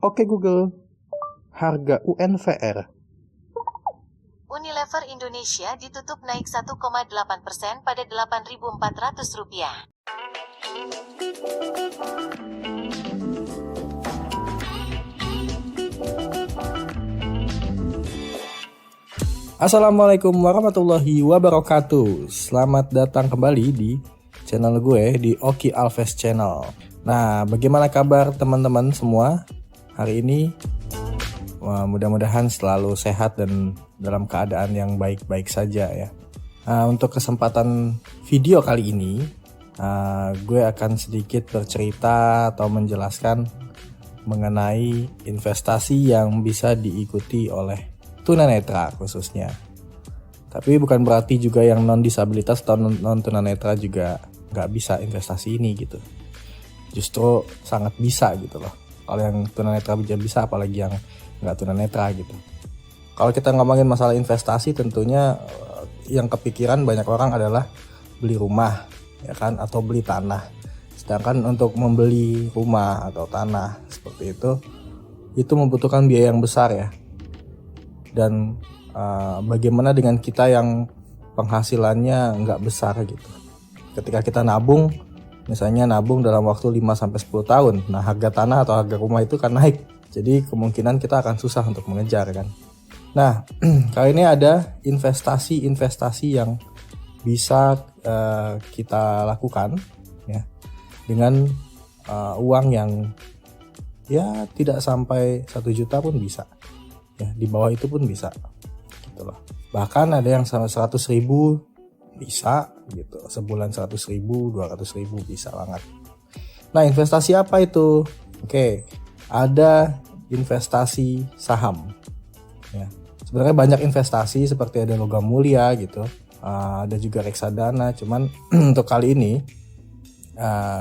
Oke Google, harga UNVR. Unilever Indonesia ditutup naik 1,8% pada Rp8.400. Assalamualaikum warahmatullahi wabarakatuh. Selamat datang kembali di channel gue di Oki Alves Channel. Nah, bagaimana kabar teman-teman semua hari ini? Wah, mudah-mudahan selalu sehat dan dalam keadaan yang baik-baik saja ya. Untuk kesempatan video kali ini, gue akan sedikit bercerita atau menjelaskan mengenai investasi yang bisa diikuti oleh tunanetra khususnya. Tapi bukan berarti juga yang non disabilitas atau non tunanetra juga nggak bisa investasi ini gitu. Justru sangat bisa gitu loh. Kalau yang tunanetra bisa, apalagi yang nggak tunanetra gitu. Kalau kita ngomongin masalah investasi, tentunya yang kepikiran banyak orang adalah beli rumah, ya kan, atau beli tanah. Sedangkan untuk membeli rumah atau tanah seperti itu membutuhkan biaya yang besar ya. Dan bagaimana dengan kita yang penghasilannya nggak besar gitu. Ketika kita nabung, misalnya nabung dalam waktu 5-10 tahun, nah harga tanah atau harga rumah itu kan naik. Jadi kemungkinan kita akan susah untuk mengejar kan. Nah, kali ini ada investasi yang bisa kita lakukan ya, dengan uang yang ya tidak sampai 1 juta pun bisa. Ya, di bawah itu pun bisa gitu loh. Bahkan ada yang sama 100.000 bisa gitu, sebulan 100.000, 200.000 bisa banget. Nah, investasi apa itu? Oke, ada investasi saham ya. Sebenarnya banyak investasi seperti ada logam mulia gitu, ada juga reksadana. Cuman untuk kali ini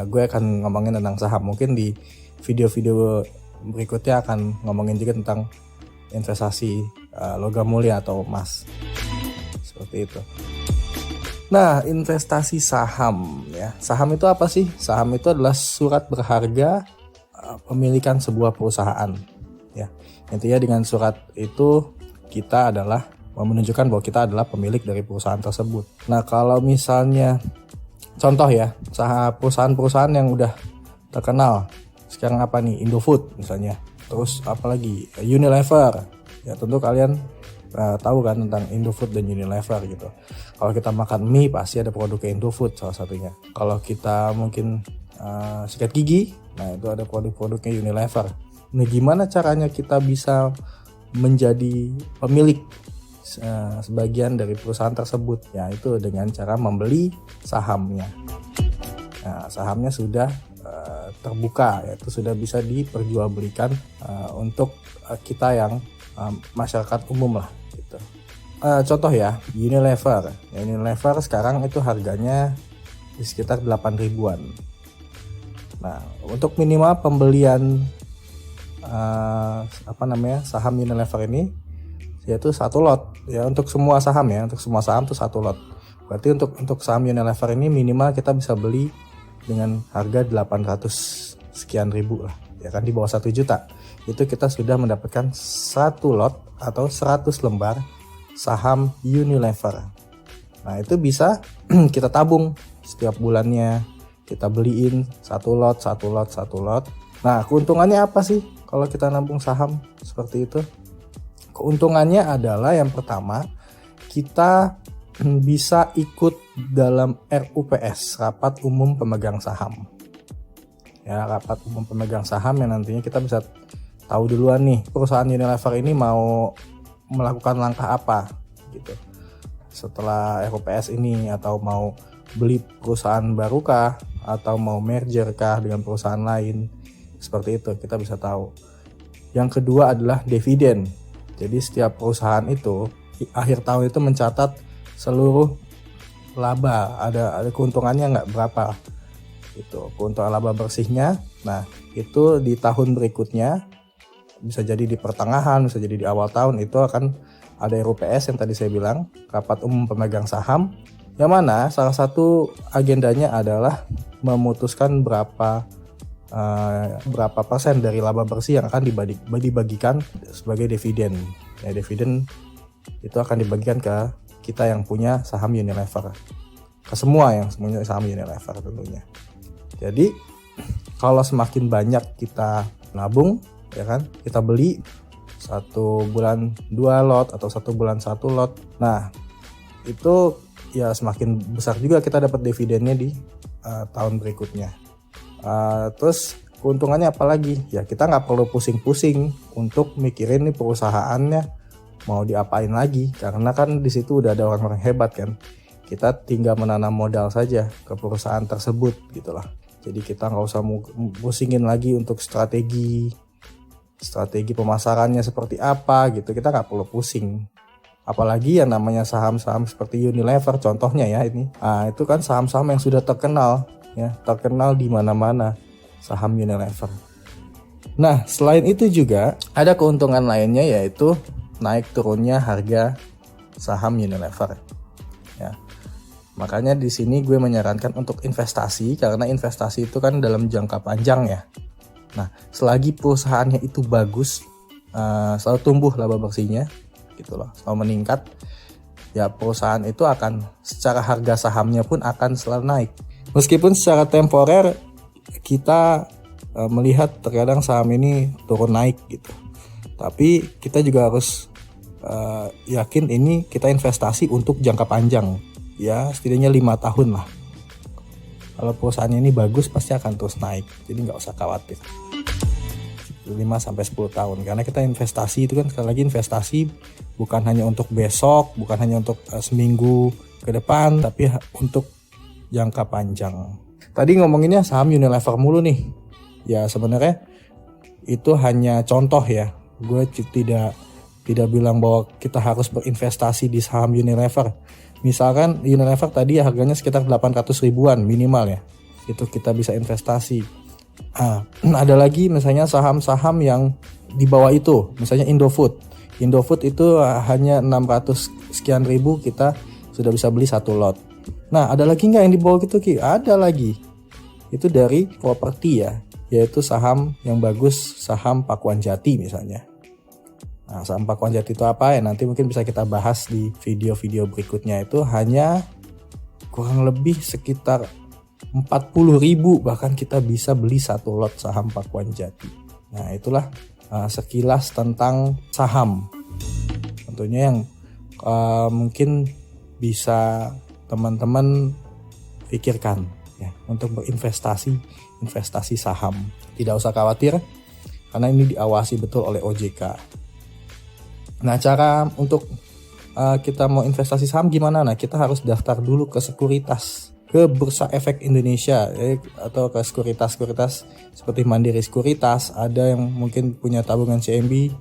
gue akan ngomongin tentang saham. Mungkin di video-video berikutnya akan ngomongin juga tentang investasi logam mulia atau emas seperti itu. Nah, investasi saham ya. Saham itu apa sih? Saham itu adalah surat berharga pemilikan sebuah perusahaan ya. Intinya dengan surat itu kita adalah menunjukkan bahwa kita adalah pemilik dari perusahaan tersebut. Nah, kalau misalnya contoh ya, perusahaan-perusahaan yang udah terkenal sekarang apa nih? Indofood misalnya. Terus apalagi Unilever, ya tentu kalian tahu kan tentang Indofood dan Unilever gitu. Kalau kita makan mie pasti ada produknya Indofood salah satunya. Kalau kita mungkin sikat gigi, nah itu ada produk-produknya Unilever. Nah, gimana caranya kita bisa menjadi pemilik sebagian dari perusahaan tersebut? Ya itu dengan cara membeli sahamnya. Nah, sahamnya sudah terbuka, yaitu sudah bisa diperjualbelikan untuk kita yang masyarakat umum lah gitu. Contoh ya, Unilever. Unilever sekarang itu harganya di sekitar 8 ribuan. Nah, untuk minimal pembelian saham Unilever ini yaitu 1 lot ya, untuk semua saham ya, untuk semua saham itu 1 lot. Berarti untuk saham Unilever ini minimal kita bisa beli dengan harga 800 sekian ribu lah, ya kan, di bawah 1 juta. Itu kita sudah mendapatkan 1 lot atau 100 lembar saham Unilever. Nah, itu bisa kita tabung setiap bulannya, kita beliin 1 lot. Nah, keuntungannya apa sih kalau kita nabung saham seperti itu? Keuntungannya adalah yang pertama, kita bisa ikut dalam RUPS, Rapat Umum Pemegang Saham. Ya, Rapat Umum Pemegang Saham yang nantinya kita bisa tahu duluan nih perusahaan Unilever ini mau melakukan langkah apa gitu setelah RUPS ini, atau mau beli perusahaan baru kah, atau mau merger kah dengan perusahaan lain. Seperti itu kita bisa tahu. Yang kedua adalah dividen. Jadi setiap perusahaan itu akhir tahun itu mencatat seluruh laba, ada keuntungannya nggak berapa gitu, keuntungan laba bersihnya. Nah, itu di tahun berikutnya, bisa jadi di pertengahan, bisa jadi di awal tahun, itu akan ada RUPS yang tadi saya bilang, Rapat Umum Pemegang Saham, yang mana salah satu agendanya adalah memutuskan berapa berapa persen dari laba bersih yang akan dibagikan sebagai dividen. Ya, dividen itu akan dibagikan ke kita yang punya saham Unilever, ke semua yang punya saham Unilever tentunya. Jadi kalau semakin banyak kita nabung, ya kan, kita beli 1 bulan 2 lot atau 1 bulan 1 lot, nah itu ya semakin besar juga kita dapat dividennya di tahun berikutnya. Terus keuntungannya apa lagi? Ya kita nggak perlu pusing-pusing untuk mikirin nih perusahaannya mau diapain lagi, karena kan di situ udah ada orang-orang hebat kan. Kita tinggal menanam modal saja ke perusahaan tersebut gitulah. Jadi kita nggak usah pusingin lagi untuk strategi pemasarannya seperti apa gitu. Kita nggak perlu pusing. Apalagi yang namanya saham-saham seperti Unilever contohnya ya ini. Itu kan saham-saham yang sudah terkenal ya, terkenal di mana-mana saham Unilever. Nah, selain itu juga ada keuntungan lainnya, yaitu naik turunnya harga saham Unilever. Ya. Makanya di sini gue menyarankan untuk investasi, karena investasi itu kan dalam jangka panjang ya. Nah, selagi perusahaannya itu bagus, selalu tumbuh laba bersihnya, gitu loh, selalu meningkat, ya perusahaan itu akan secara harga sahamnya pun akan selalu naik. Meskipun secara temporer kita melihat terkadang saham ini turun naik gitu, tapi kita juga harus yakin ini kita investasi untuk jangka panjang, ya setidaknya 5 tahun lah. Kalau perusahaannya ini bagus pasti akan terus naik, jadi nggak usah khawatir 5-10 tahun, karena kita investasi itu kan sekali lagi investasi bukan hanya untuk besok, bukan hanya untuk seminggu ke depan, tapi untuk jangka panjang. Tadi ngomonginnya saham Unilever mulu nih. Ya sebenarnya itu hanya contoh ya. Gue tidak bilang bahwa kita harus berinvestasi di saham Unilever. Misalkan Unilever tadi ya harganya sekitar 800 ribuan minimal ya. Itu kita bisa investasi. Ada lagi misalnya saham-saham yang di bawah itu, misalnya Indofood. Indofood itu hanya 600 sekian ribu kita sudah bisa beli 1 lot. Nah, ada lagi nggak yang di bawah gitu Ki? Ada lagi. Itu dari properti ya, yaitu saham yang bagus, saham Pakuan Jati misalnya. Nah, saham Pakuan Jati itu apa ya? Nanti mungkin bisa kita bahas di video-video berikutnya. Itu hanya kurang lebih sekitar 40 ribu bahkan kita bisa beli 1 lot saham Pakuan Jati. Nah, itulah sekilas tentang saham. Tentunya yang mungkin bisa teman-teman pikirkan ya untuk berinvestasi saham. Tidak usah khawatir karena ini diawasi betul oleh OJK. Nah, cara untuk kita mau investasi saham gimana? Nah, kita harus daftar dulu ke sekuritas, ke Bursa Efek Indonesia atau ke sekuritas seperti Mandiri Sekuritas. Ada yang mungkin punya tabungan CMB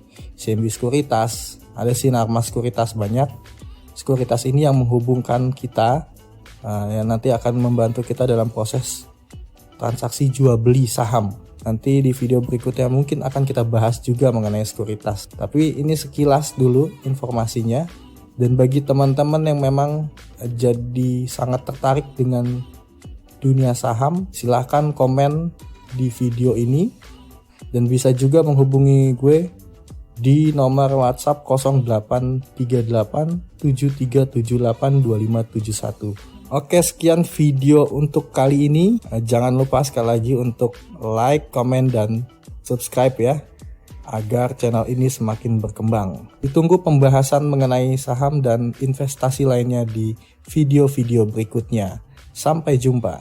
Sekuritas, ada Sinarmas Sekuritas, banyak. Sekuritas ini yang menghubungkan kita yang nanti akan membantu kita dalam proses transaksi jual beli saham. Nanti di video berikutnya mungkin akan kita bahas juga mengenai sekuritas. Tapi ini sekilas dulu informasinya. Dan bagi teman-teman yang memang jadi sangat tertarik dengan dunia saham, silahkan komen di video ini. Dan bisa juga menghubungi gue di nomor WhatsApp 0838 7378 2571. Oke, sekian video untuk kali ini. Jangan lupa sekali lagi untuk like, komen, dan subscribe ya, agar channel ini semakin berkembang. Ditunggu pembahasan mengenai saham dan investasi lainnya di video-video berikutnya. Sampai jumpa.